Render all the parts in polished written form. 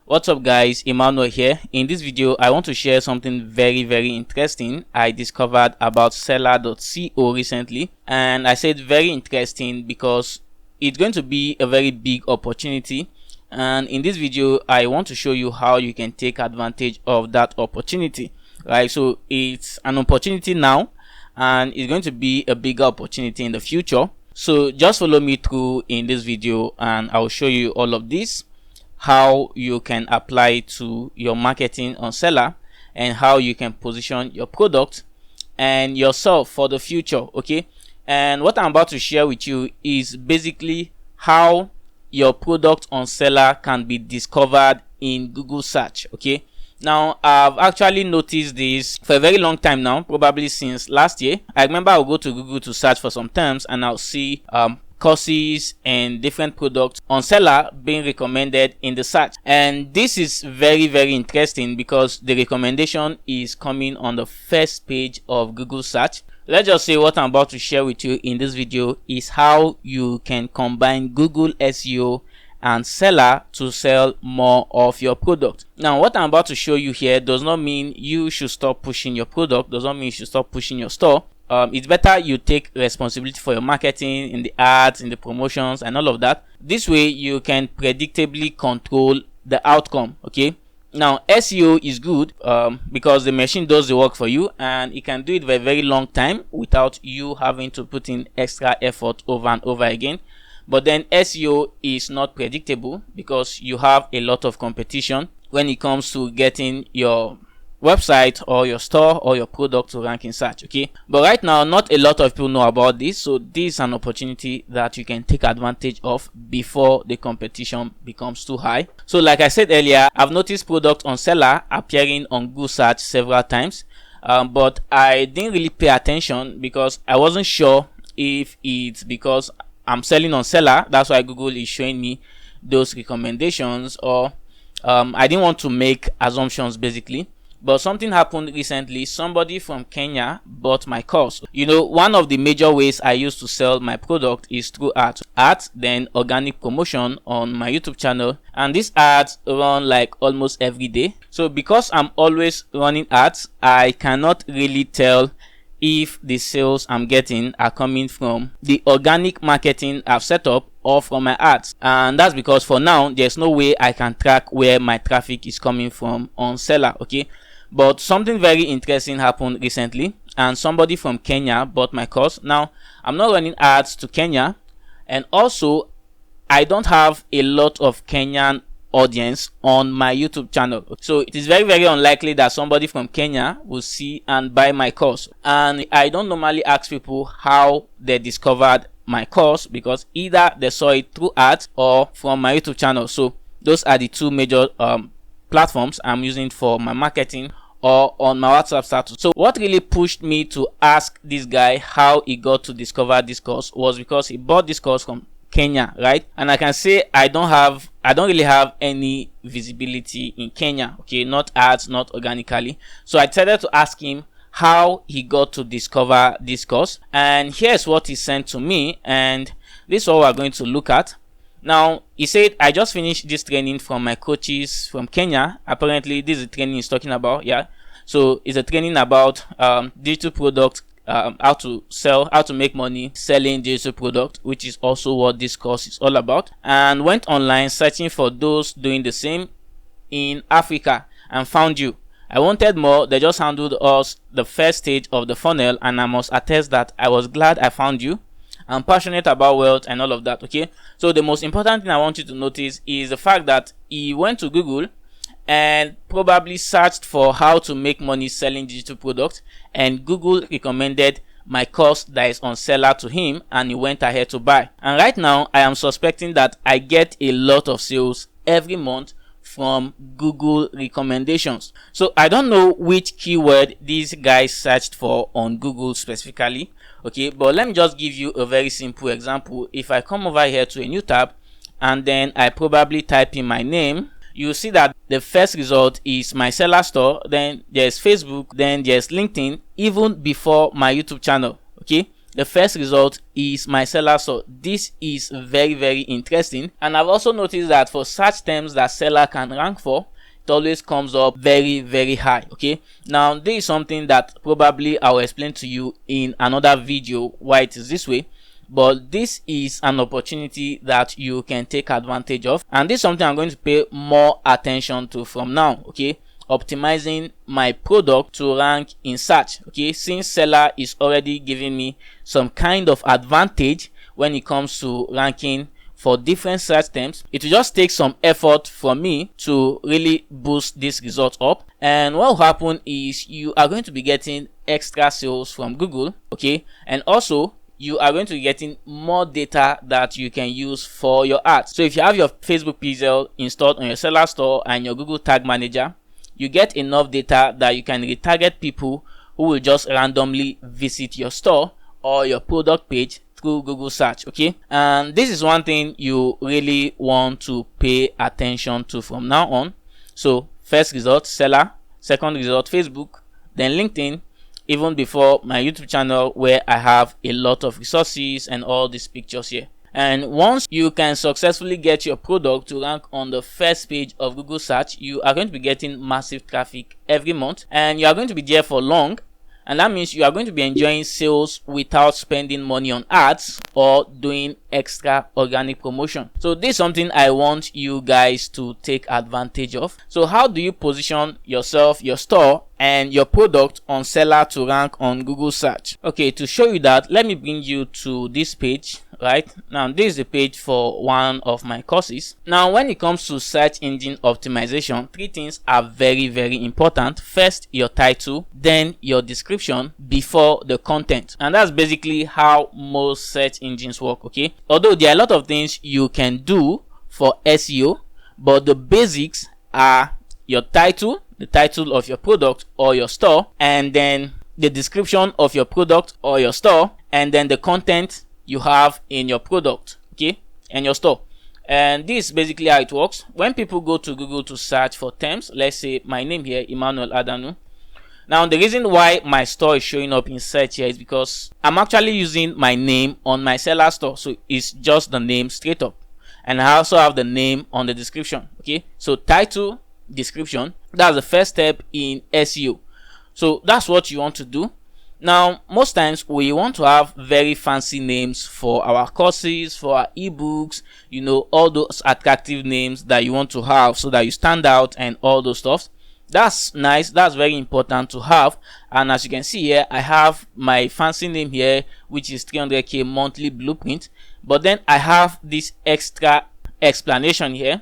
What's up guys, Emmanuel here. In this video I want to share something very interesting I discovered about Selar.co recently, and I said very interesting because it's going to be a very big opportunity, and in this video I want to show you how you can take advantage of that opportunity. Right, so it's an opportunity now and it's going to be a bigger opportunity in the future. So just follow me through in this video and I'll show you all of this, how you can apply to your marketing on Selar and how you can position your product and yourself for the future. Okay, and what I'm about to share with you is basically how your product on Selar can be discovered in Google search. Okay, now I've actually noticed this for a very long time now, probably since last year. I remember I'll go to Google to search for some terms and I'll see courses and different products on Selar being recommended in the search, and this is very interesting because the recommendation is coming on the first page of Google search. Let's just say what I'm about to share with you in this video is how you can combine Google SEO and Selar to sell more of your product. Now what I'm about to show you here does not mean you should stop pushing your product, does not mean you should stop pushing your store. It's better you take responsibility for your marketing, in the ads, in the promotions and all of that. This way you can predictably control the outcome. Okay, now SEO is good because the machine does the work for you and it can do it for a very long time without you having to put in extra effort over and over again. But then SEO is not predictable because you have a lot of competition when it comes to getting your website or your store or your product to rank in search. Okay, but right now not a lot of people know about this, so this is an opportunity that you can take advantage of before the competition becomes too high. So like I said earlier, I've noticed products on Selar appearing on Google search several times, but I didn't really pay attention because I wasn't sure if it's because I'm selling on Selar, that's why Google is showing me those recommendations, or I didn't want to make assumptions basically. But something happened recently. Somebody from Kenya bought my course. You know, one of the major ways I use to sell my product is through ads, then organic promotion on my YouTube channel, and these ads run like almost every day. So because I'm always running ads, I cannot really tell if the sales I'm getting are coming from the organic marketing I've set up or from my ads, and that's because for now there's no way I can track where my traffic is coming from on Selar. Okay, but something very interesting happened recently and somebody from Kenya bought my course. Now I'm not running ads to Kenya, and also I don't have a lot of Kenyan audience on my YouTube channel, so it is very unlikely that somebody from Kenya will see and buy my course. And I don't normally ask people how they discovered my course because either they saw it through ads or from my YouTube channel. So those are the two major platforms I'm using for my marketing, or on my WhatsApp status. So what really pushed me to ask this guy how he got to discover this course was because he bought this course from Kenya, right? And I can say I don't really have any visibility in Kenya. Okay, not ads, not organically. So I decided to ask him how he got to discover this course, and here's what he sent to me, and this is what we're going to look at. Now he said, I just finished this training from my coaches from Kenya. Apparently this is the training he's talking about. Yeah, so it's a training about digital products, how to sell, how to make money selling digital product, which is also what this course is all about. And went online searching for those doing the same in Africa and found you. I wanted more. They just handled us the first stage of the funnel, and I must attest that I was glad I found you. I'm passionate about wealth and all of that. Okay, so the most important thing I want you to notice is the fact that he went to Google and probably searched for how to make money selling digital products, and Google recommended my course that is on Selar to him, and he went ahead to buy. And right now I am suspecting that I get a lot of sales every month from Google recommendations. So I don't know which keyword these guys searched for on Google specifically. Okay, but let me just give you a very simple example. If I come over here to a new tab and then I probably type in my name, you see that the first result is my Selar store, then there's Facebook, then there's LinkedIn, even before my YouTube channel. Okay, the first result is my seller store. This is very interesting, and I've also noticed that for search terms that seller can rank for, it always comes up very high. Okay, now this is something that probably I'll explain to you in another video why it is this way, but this is an opportunity that you can take advantage of, and this is something I'm going to pay more attention to from now. Okay, optimizing my product to rank in search. Okay, since seller is already giving me some kind of advantage when it comes to ranking for different search terms, it will just take some effort from me to really boost this result up. And what will happen is you are going to be getting extra sales from Google. Okay, and also you are going to be getting more data that you can use for your ads. So if you have your Facebook pixel installed on your seller store and your Google tag manager, you get enough data that you can retarget people who will just randomly visit your store or your product page through Google search. Okay, and this is one thing you really want to pay attention to from now on. So first result seller, second result Facebook, then LinkedIn, even before my YouTube channel where I have a lot of resources and all these pictures here. And once you can successfully get your product to rank on the first page of Google search, you are going to be getting massive traffic every month, and you are going to be there for long. And that means you are going to be enjoying sales without spending money on ads or doing extra organic promotion. So this is something I want you guys to take advantage of. So how do you position yourself, your store, and your product on seller to rank on Google search? Okay, to show you that, let me bring you to this page. Right now, this is the page for one of my courses. Now, when it comes to search engine optimization, three things are very important. First, your title, then your description, before the content. And that's basically how most search engines work. Okay, although there are a lot of things you can do for SEO, but the basics are your title, the title of your product or your store, and then the description of your product or your store, and then the content you have in your product, okay, and your store. And this is basically how it works. When people go to Google to search for terms, let's say my name here, Emmanuel Adanu. Now, the reason why my store is showing up in search here is because I'm actually using my name on my seller store. So it's just the name straight up, and I also have the name on the description. Okay, so title, description, that's the first step in SEO. So that's what you want to do. Now, most times we want to have very fancy names for our courses, for our ebooks, you know, all those attractive names that you want to have so that you stand out and all those stuff. That's nice, that's very important to have. And as you can see here, I have my fancy name here, which is 300k monthly blueprint. But then I have this extra explanation here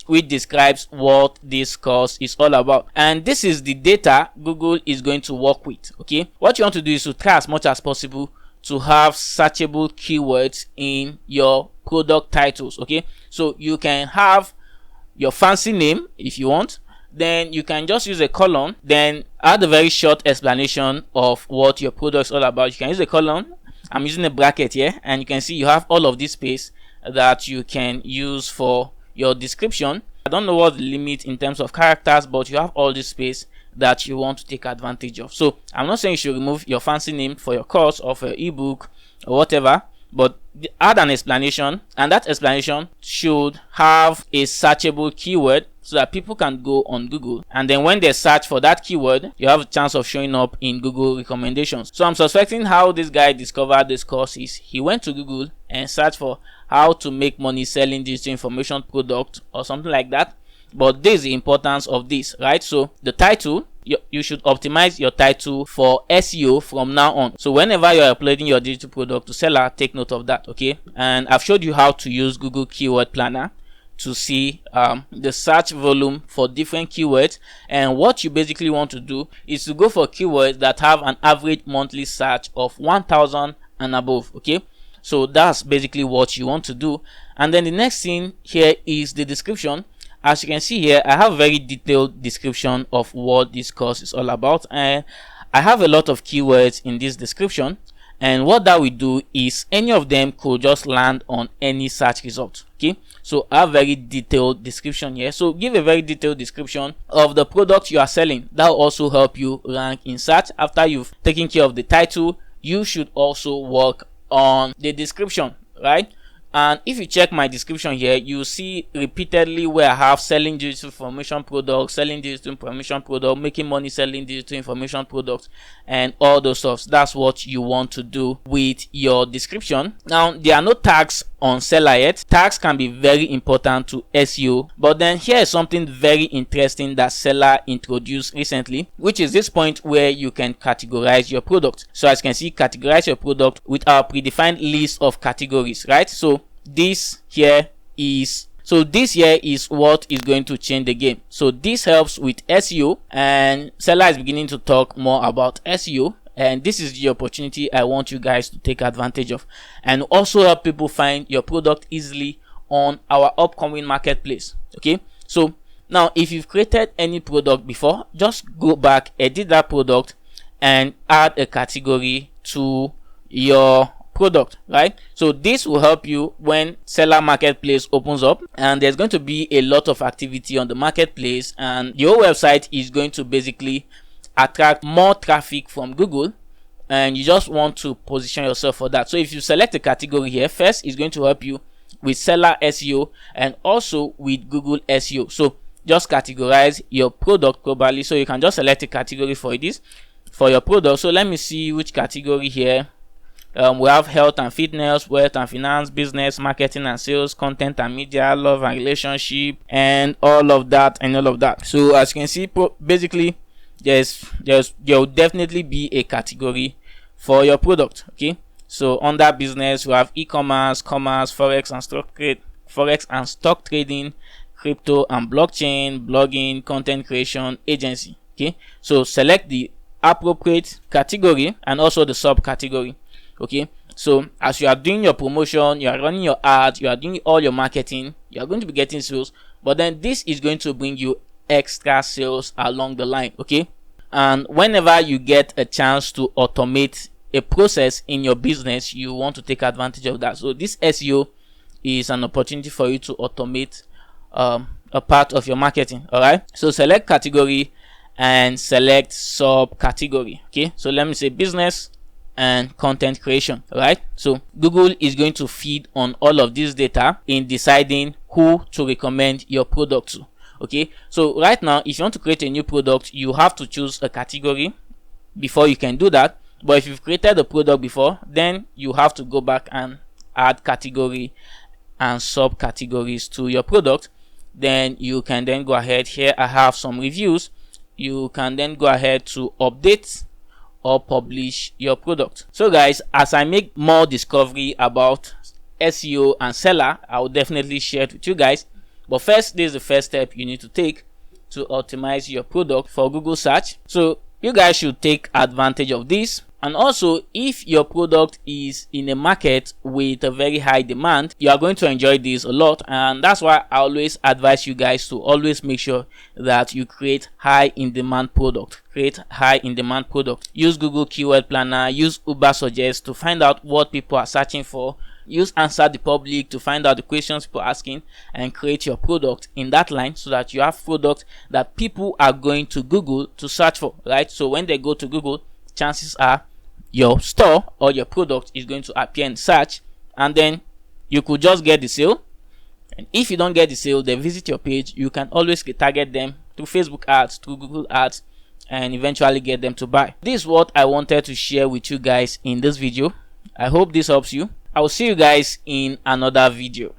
which describes what this course is all about, and this is the data Google is going to work with. Okay, what you want to do is to try as much as possible to have searchable keywords in your product titles. Okay, so you can have your fancy name if you want, then you can just use a colon, then add a very short explanation of what your product is all about. You can use a colon, I'm using a bracket here, and you can see you have all of this space that you can use for your description. I don't know what the limit in terms of characters, but you have all this space that you want to take advantage of. So I'm not saying you should remove your fancy name for your course or for your ebook or whatever, but add an explanation, and that explanation should have a searchable keyword so that people can go on Google, and then when they search for that keyword, you have a chance of showing up in Google recommendations. So I'm suspecting how this guy discovered this course is he went to Google and searched for how to make money selling digital information product or something like that. But this is the importance of this, right? So the title, you should optimize your title for SEO from now on. So whenever you're uploading your digital product to seller, take note of that. Okay, and I've showed you how to use Google Keyword Planner to see the search volume for different keywords, and what you basically want to do is to go for keywords that have an average monthly search of 1,000 and above. Okay, so that's basically what you want to do. And then the next thing here is the description. As you can see here, I have a very detailed description of what this course is all about, and I have a lot of keywords in this description. And what that will do is any of them could just land on any search result. Okay, so I have very detailed description here. So give a very detailed description of the product you are selling. That will also help you rank in search after you've taken care of the title, you should also work on the description, right? And if you check my description here, you see repeatedly where I have selling digital information products, selling digital information product, making money selling digital information products, and all those stuff. That's what you want to do with your description. Now, there are no tags on Selar yet. Tags can be very important to SEO, but then here is something very interesting that Selar introduced recently, which is this point where you can categorize your product. So as you can see, categorize your product with our predefined list of categories, right? So this here is what is going to change the game. So this helps with SEO, and Selar is beginning to talk more about SEO, and this is the opportunity I want you guys to take advantage of, and also help people find your product easily on our upcoming marketplace. Okay, so now if you've created any product before, just go back, edit that product, and add a category to your product, right? So this will help you when Selar marketplace opens up, and there's going to be a lot of activity on the marketplace, and your website is going to basically attract more traffic from Google, and you just want to position yourself for that. So if you select a category here, first is going to help you with Selar SEO and also with Google SEO. So just categorize your product properly. So you can just select a category for this for your product. So let me see which category here. We have health and fitness, wealth and finance, business, marketing and sales, content and media, love and relationship, and all of that and all of that. So as you can see, basically there will definitely be a category for your product. Okay, so under business we have e-commerce, commerce, forex and stock trading, crypto and blockchain, blogging, content creation, agency. Okay, so select the appropriate category and also the subcategory. Okay, so as you are doing your promotion, you are running your ads, you are doing all your marketing, you are going to be getting sales, but then this is going to bring you extra sales along the line. Okay, and whenever you get a chance to automate a process in your business, you want to take advantage of that. So this SEO is an opportunity for you to automate a part of your marketing. All right, so select category and select subcategory. Okay, so let me say business and content creation. Right, so Google is going to feed on all of this data in deciding who to recommend your product to. Okay, so right now if you want to create a new product, you have to choose a category before you can do that. But if you've created a product before, then you have to go back and add category and subcategories to your product. Then you can then go ahead. Here I have some reviews. You can then go ahead to update or publish your product. So guys, as I make more discovery about SEO and Selar, I will definitely share it with you guys. But first, this is the first step you need to take to optimize your product for Google search. So you guys should take advantage of this. And also, if your product is in a market with a very high demand, you are going to enjoy this a lot. And that's why I always advise you guys to always make sure that you create high in demand product. Create high in demand product. Use Google Keyword Planner, use Uber Suggest to find out what people are searching for. Use Answer the Public to find out the questions people are asking, and create your product in that line so that you have product that people are going to Google to search for, right? So when they go to Google, chances are your store or your product is going to appear in search, and then you could just get the sale. And if you don't get the sale, they visit your page. You can always target them through Facebook ads, through Google ads, and eventually get them to buy. This is what I wanted to share with you guys in this video. I hope this helps you. I will see you guys in another video.